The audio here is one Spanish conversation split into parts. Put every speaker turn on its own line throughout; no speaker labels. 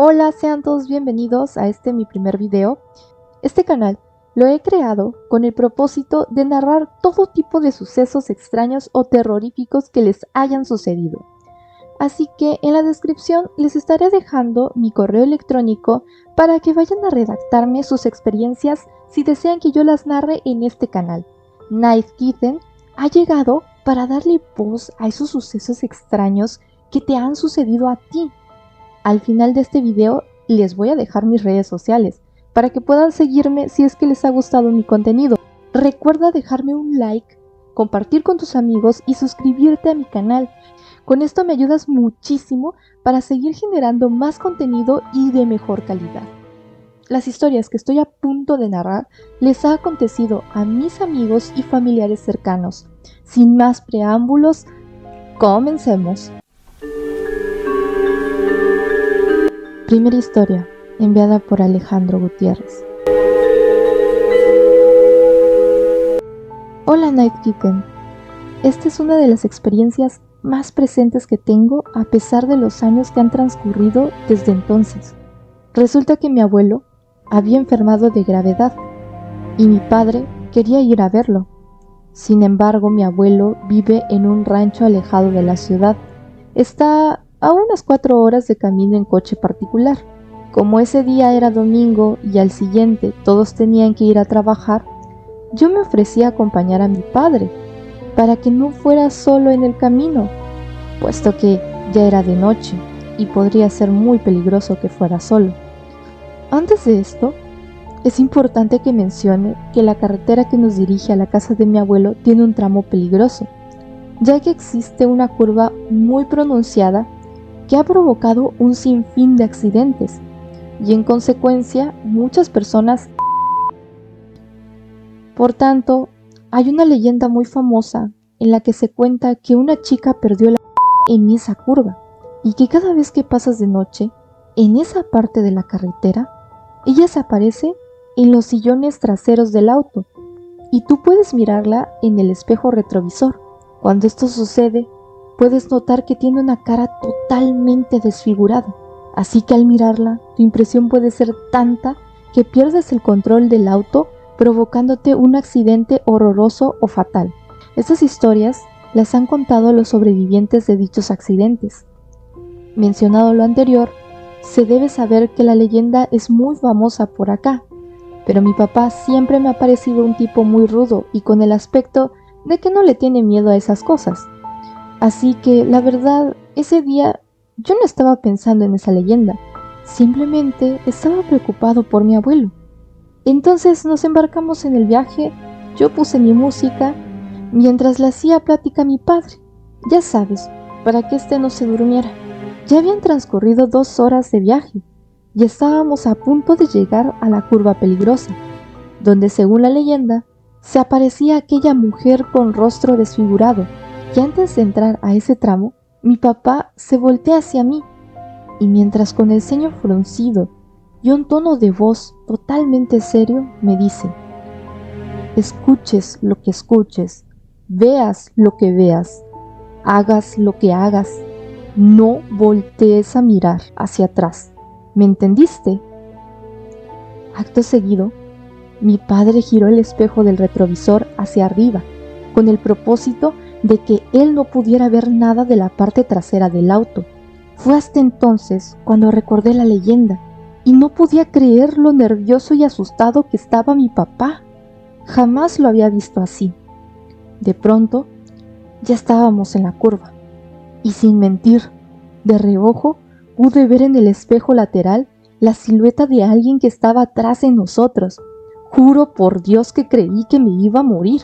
Hola, sean todos bienvenidos a mi primer video. Este canal lo he creado con el propósito de narrar todo tipo de sucesos extraños o terroríficos que les hayan sucedido. Así que en la descripción les estaré dejando mi correo electrónico para que vayan a redactarme sus experiencias si desean que yo las narre en este canal. Night Kitten ha llegado para darle voz a esos sucesos extraños que te han sucedido a ti. Al final de este video les voy a dejar mis redes sociales para que puedan seguirme si es que les ha gustado mi contenido. Recuerda dejarme un like, compartir con tus amigos y suscribirte a mi canal. Con esto me ayudas muchísimo para seguir generando más contenido y de mejor calidad. Las historias que estoy a punto de narrar les ha acontecido a mis amigos y familiares cercanos. Sin más preámbulos, comencemos. Primera historia, enviada por Alejandro Gutiérrez. Hola Night Kitten. Esta es una de las experiencias más presentes que tengo a pesar de los años que han transcurrido desde entonces. Resulta que mi abuelo había enfermado de gravedad y mi padre quería ir a verlo. Sin embargo, mi abuelo vive en un rancho alejado de la ciudad. Está a unas 4 horas de camino en coche particular. Como ese día era domingo y al siguiente todos tenían que ir a trabajar, yo me ofrecí a acompañar a mi padre para que no fuera solo en el camino, puesto que ya era de noche y podría ser muy peligroso que fuera solo. Antes de esto, es importante que mencione que la carretera que nos dirige a la casa de mi abuelo tiene un tramo peligroso, ya que existe una curva muy pronunciada que ha provocado un sinfín de accidentes y en consecuencia muchas personas. Por tanto, hay una leyenda muy famosa en la que se cuenta que una chica perdió la en esa curva y que cada vez que pasas de noche en esa parte de la carretera, ella se aparece en los sillones traseros del auto y tú puedes mirarla en el espejo retrovisor. Cuando esto sucede, puedes notar que tiene una cara totalmente desfigurada, así que al mirarla, tu impresión puede ser tanta que pierdes el control del auto, provocándote un accidente horroroso o fatal. Estas historias las han contado los sobrevivientes de dichos accidentes. Mencionado lo anterior, se debe saber que la leyenda es muy famosa por acá, pero mi papá siempre me ha parecido un tipo muy rudo y con el aspecto de que no le tiene miedo a esas cosas. Así que, la verdad, ese día yo no estaba pensando en esa leyenda, simplemente estaba preocupado por mi abuelo. Entonces nos embarcamos en el viaje, yo puse mi música, mientras le hacía plática a mi padre, ya sabes, para que no se durmiera. Ya habían transcurrido 2 horas de viaje y estábamos a punto de llegar a la curva peligrosa, donde según la leyenda, se aparecía aquella mujer con rostro desfigurado. Y antes de entrar a ese tramo, mi papá se voltea hacia mí y mientras con el ceño fruncido y un tono de voz totalmente serio me dice: escuches lo que escuches, veas lo que veas, hagas lo que hagas, no voltees a mirar hacia atrás. ¿Me entendiste? Acto seguido, mi padre giró el espejo del retrovisor hacia arriba con el propósito de que él no pudiera ver nada de la parte trasera del auto. Fue hasta entonces cuando recordé la leyenda y no podía creer lo nervioso y asustado que estaba mi papá. Jamás lo había visto así. De pronto, ya estábamos en la curva y sin mentir, de reojo pude ver en el espejo lateral la silueta de alguien que estaba atrás de nosotros. Juro por Dios que creí que me iba a morir.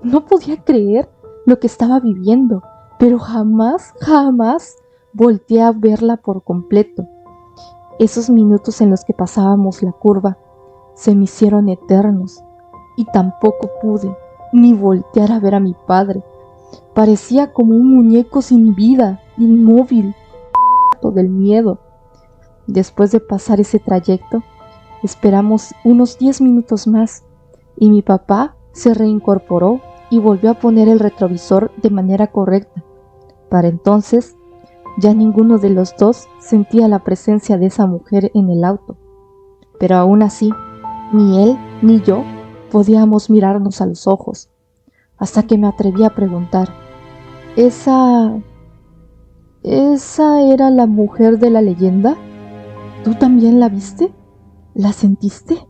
No podía creer lo que estaba viviendo, pero jamás volteé a verla por completo. Esos minutos en los que pasábamos la curva se me hicieron eternos y tampoco pude ni voltear a ver a mi padre. Parecía como un muñeco sin vida, inmóvil, del miedo. Después de pasar ese trayecto, esperamos unos 10 minutos más y mi papá se reincorporó y volvió a poner el retrovisor de manera correcta. Para entonces, Ya ninguno de los dos sentía la presencia de esa mujer en el auto, pero aún así, ni él ni yo podíamos mirarnos a los ojos, hasta que me atreví a preguntar, ¿Esa era la mujer de la leyenda? ¿Tú también la viste? ¿La sentiste?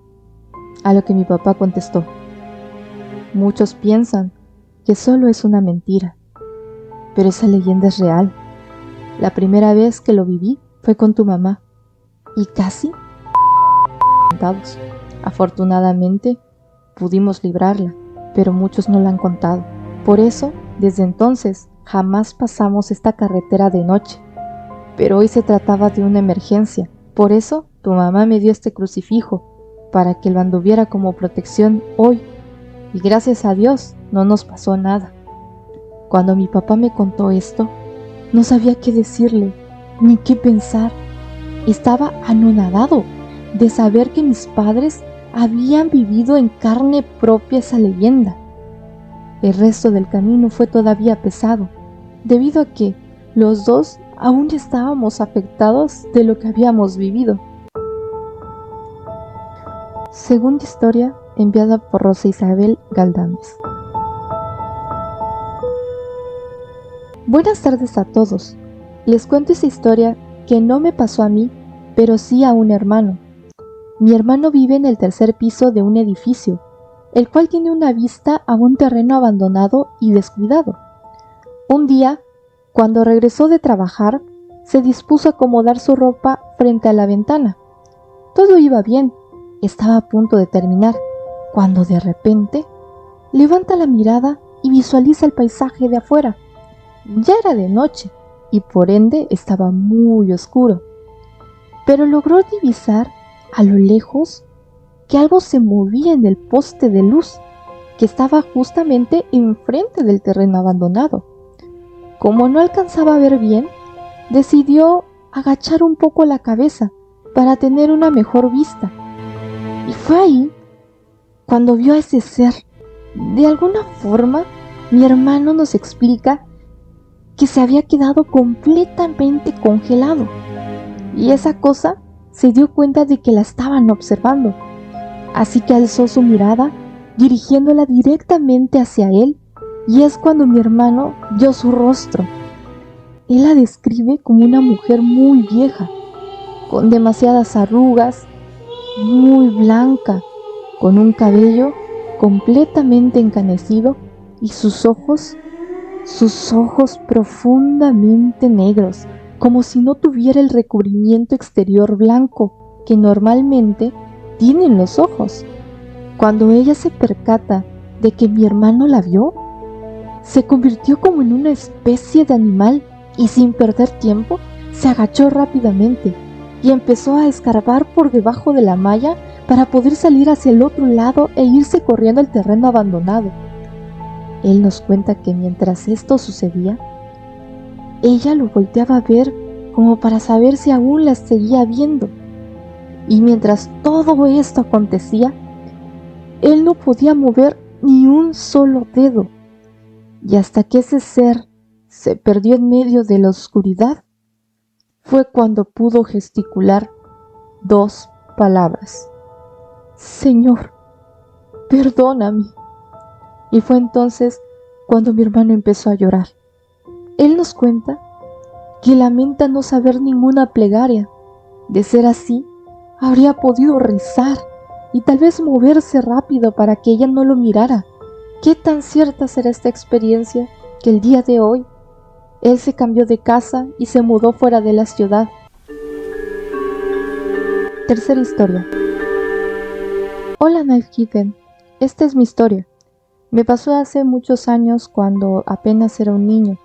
A lo que mi papá contestó, muchos piensan que solo es una mentira, pero esa leyenda es real. La primera vez que lo viví fue con tu mamá y casi sentados. Afortunadamente pudimos librarla, pero muchos no la han contado. Por eso, desde entonces, jamás pasamos esta carretera de noche. Pero hoy se trataba de una emergencia. Por eso, tu mamá me dio este crucifijo, para que lo anduviera como protección hoy. Y gracias a Dios, no nos pasó nada. Cuando mi papá me contó esto, no sabía qué decirle, ni qué pensar. Estaba anonadado de saber que mis padres habían vivido en carne propia esa leyenda. El resto del camino fue todavía pesado, debido a que los dos aún estábamos afectados de lo que habíamos vivido. Segunda historia enviada por Rosa Isabel Galdames. Buenas tardes a todos. Les cuento esta historia que no me pasó a mí, pero sí a un hermano. Mi hermano vive en el tercer piso de un edificio, el cual tiene una vista a un terreno abandonado y descuidado. Un día, cuando regresó de trabajar, se dispuso a acomodar su ropa frente a la ventana. Todo iba bien, estaba a punto de terminar, cuando de repente levanta la mirada y visualiza el paisaje de afuera. Ya era de noche y por ende estaba muy oscuro, pero logró divisar a lo lejos que algo se movía en el poste de luz que estaba justamente enfrente del terreno abandonado. Como no alcanzaba a ver bien, decidió agachar un poco la cabeza para tener una mejor vista. Y fue ahí cuando vio a ese ser. De alguna forma, mi hermano nos explica que se había quedado completamente congelado. Y esa cosa se dio cuenta de que la estaban observando. Así que alzó su mirada, dirigiéndola directamente hacia él, y es cuando mi hermano vio su rostro. Él la describe como una mujer muy vieja, con demasiadas arrugas, muy blanca, con un cabello completamente encanecido y sus ojos profundamente negros, como si no tuviera el recubrimiento exterior blanco que normalmente tienen los ojos. Cuando ella se percata de que mi hermano la vio, se convirtió como en una especie de animal y sin perder tiempo se agachó rápidamente y empezó a escarbar por debajo de la malla para poder salir hacia el otro lado e irse corriendo al terreno abandonado. Él nos cuenta que mientras esto sucedía, ella lo volteaba a ver como para saber si aún la seguía viendo. Y mientras todo esto acontecía, él no podía mover ni un solo dedo. Y hasta que ese ser se perdió en medio de la oscuridad, fue cuando pudo gesticular 2 palabras: Señor, perdóname. Y fue entonces cuando mi hermano empezó a llorar. Él nos cuenta que lamenta no saber ninguna plegaria. De ser así, habría podido rezar y tal vez moverse rápido para que ella no lo mirara. ¿Qué tan cierta será esta experiencia que el día de hoy él se cambió de casa y se mudó fuera de la ciudad? Tercera historia. Hola Night Kitten, esta es mi historia. Me pasó hace muchos años cuando apenas era un niño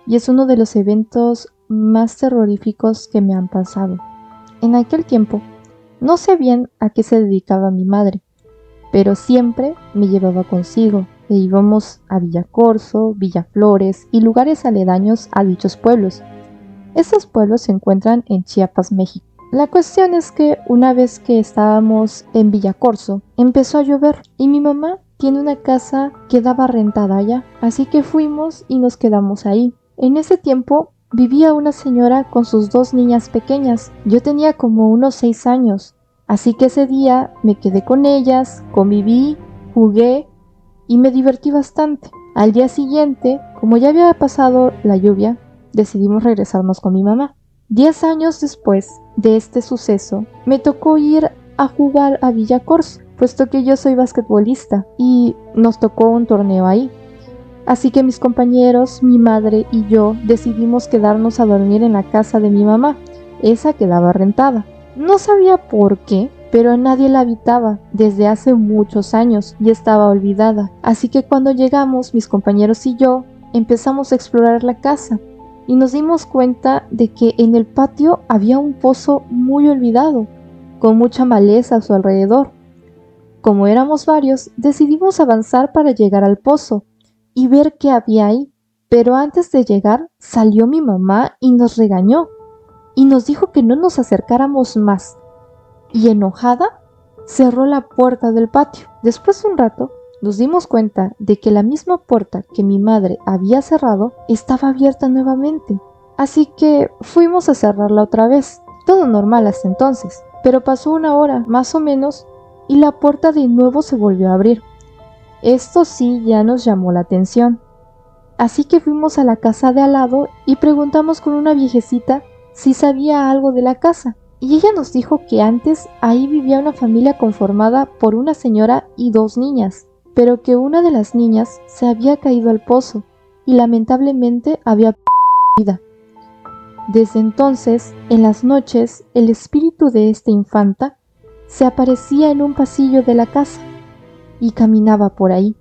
y es uno de los eventos más terroríficos que me han pasado. En aquel tiempo no sé bien a qué se dedicaba mi madre, pero siempre me llevaba consigo e íbamos a Villacorso, Villaflores y lugares aledaños a dichos pueblos. Estos pueblos se encuentran en Chiapas, México. La cuestión es que una vez que estábamos en Villacorso, empezó a llover y mi mamá tiene una casa que daba rentada allá, así que fuimos y nos quedamos ahí. En ese tiempo vivía una señora con sus 2 niñas pequeñas. Yo tenía como unos 6 años, así que ese día me quedé con ellas, conviví, jugué y me divertí bastante. Al día siguiente, como ya había pasado la lluvia, decidimos regresarnos con mi mamá. 10 años después de este suceso, me tocó ir a jugar a Villa Corso, puesto que yo soy basquetbolista y nos tocó un torneo ahí. Así que mis compañeros, mi madre y yo decidimos quedarnos a dormir en la casa de mi mamá. Esa quedaba rentada. No sabía por qué, pero nadie la habitaba desde hace muchos años y estaba olvidada. Así que cuando llegamos, mis compañeros y yo empezamos a explorar la casa y nos dimos cuenta de que en el patio había un pozo muy olvidado, con mucha maleza a su alrededor. Como éramos varios, decidimos avanzar para llegar al pozo y ver qué había ahí. Pero antes de llegar, salió mi mamá y nos regañó y nos dijo que no nos acercáramos más. Y enojada, cerró la puerta del patio. Después de un rato, nos dimos cuenta de que la misma puerta que mi madre había cerrado estaba abierta nuevamente. Así que fuimos a cerrarla otra vez. Todo normal hasta entonces. Pero pasó una hora, más o menos, y la puerta de nuevo se volvió a abrir. Esto sí ya nos llamó la atención. Así que fuimos a la casa de al lado y preguntamos con una viejecita si sabía algo de la casa. Y ella nos dijo que antes ahí vivía una familia conformada por una señora y 2 niñas, pero que una de las niñas se había caído al pozo y lamentablemente había vida. Desde entonces, en las noches, el espíritu de esta infanta se aparecía en un pasillo de la casa y caminaba por ahí.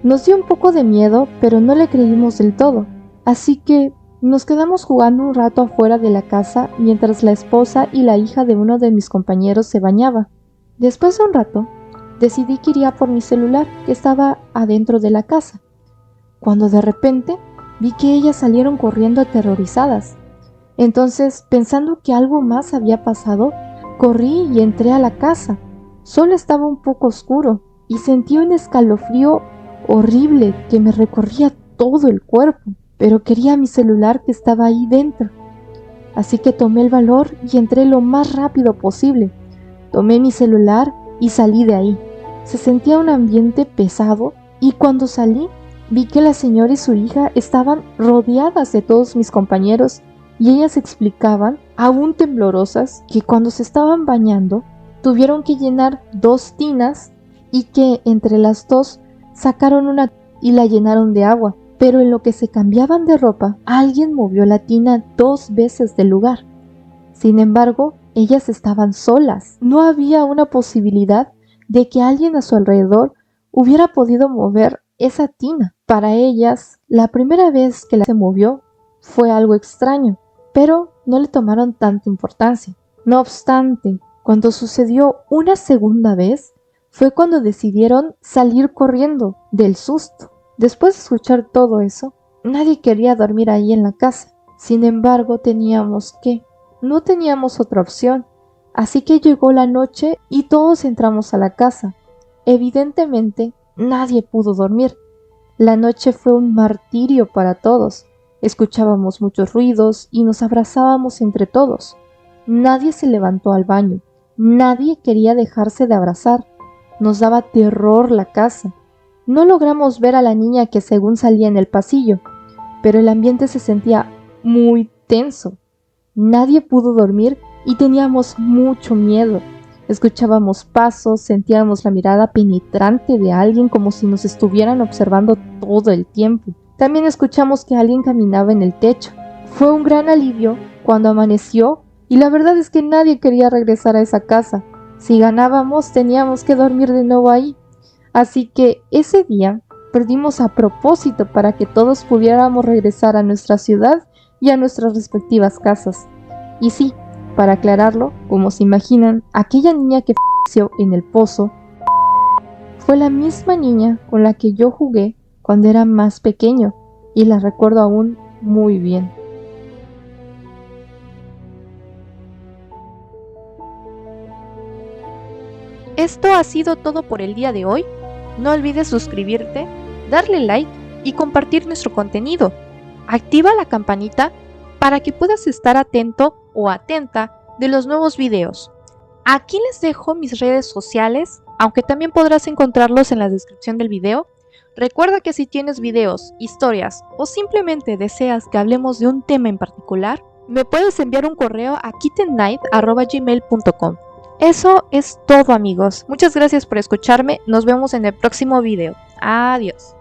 Nos dio un poco de miedo, pero no le creímos del todo, así que nos quedamos jugando un rato afuera de la casa mientras la esposa y la hija de uno de mis compañeros se bañaba. Después de un rato, decidí que iría por mi celular, que estaba adentro de la casa, cuando de repente vi que ellas salieron corriendo aterrorizadas. Entonces, pensando que algo más había pasado, corrí y entré a la casa. Solo estaba un poco oscuro y sentí un escalofrío horrible que me recorría todo el cuerpo, pero quería mi celular que estaba ahí dentro. Así que tomé el valor y entré lo más rápido posible. Tomé mi celular y salí de ahí. Se sentía un ambiente pesado y cuando salí vi que la señora y su hija estaban rodeadas de todos mis compañeros y ellas explicaban, aún temblorosas, que cuando se estaban bañando tuvieron que llenar 2 tinas y que entre las 2 sacaron una y la llenaron de agua, pero en lo que se cambiaban de ropa, alguien movió la tina 2 veces del lugar. Sin embargo, ellas estaban solas. No había una posibilidad de que alguien a su alrededor hubiera podido mover esa tina. Para ellas, la primera vez que la se movió fue algo extraño, pero no le tomaron tanta importancia. No obstante, cuando sucedió una segunda vez, fue cuando decidieron salir corriendo del susto. Después de escuchar todo eso, nadie quería dormir ahí en la casa. Sin embargo, no teníamos otra opción. Así que llegó la noche y todos entramos a la casa. Evidentemente, nadie pudo dormir. La noche fue un martirio para todos. Escuchábamos muchos ruidos y nos abrazábamos entre todos. Nadie se levantó al baño. Nadie quería dejarse de abrazar. Nos daba terror la casa. No logramos ver a la niña que según salía en el pasillo, pero el ambiente se sentía muy tenso. Nadie pudo dormir y teníamos mucho miedo. Escuchábamos pasos, sentíamos la mirada penetrante de alguien como si nos estuvieran observando todo el tiempo. También escuchamos que alguien caminaba en el techo. Fue un gran alivio cuando amaneció y la verdad es que nadie quería regresar a esa casa. Si ganábamos, teníamos que dormir de nuevo ahí. Así que ese día perdimos a propósito para que todos pudiéramos regresar a nuestra ciudad y a nuestras respectivas casas. Y sí, para aclararlo, como se imaginan, aquella niña que falleció en el pozo fue la misma niña con la que yo jugué cuando era más pequeño y la recuerdo aún muy bien.
Esto ha sido todo por el día de hoy. No olvides suscribirte, darle like y compartir nuestro contenido. Activa la campanita para que puedas estar atento o atenta de los nuevos videos. Aquí les dejo mis redes sociales, aunque también podrás encontrarlos en la descripción del video. Recuerda que si tienes videos, historias o simplemente deseas que hablemos de un tema en particular, me puedes enviar un correo a kittennight@gmail.com. Eso es todo, amigos. Muchas gracias por escucharme. Nos vemos en el próximo video. Adiós.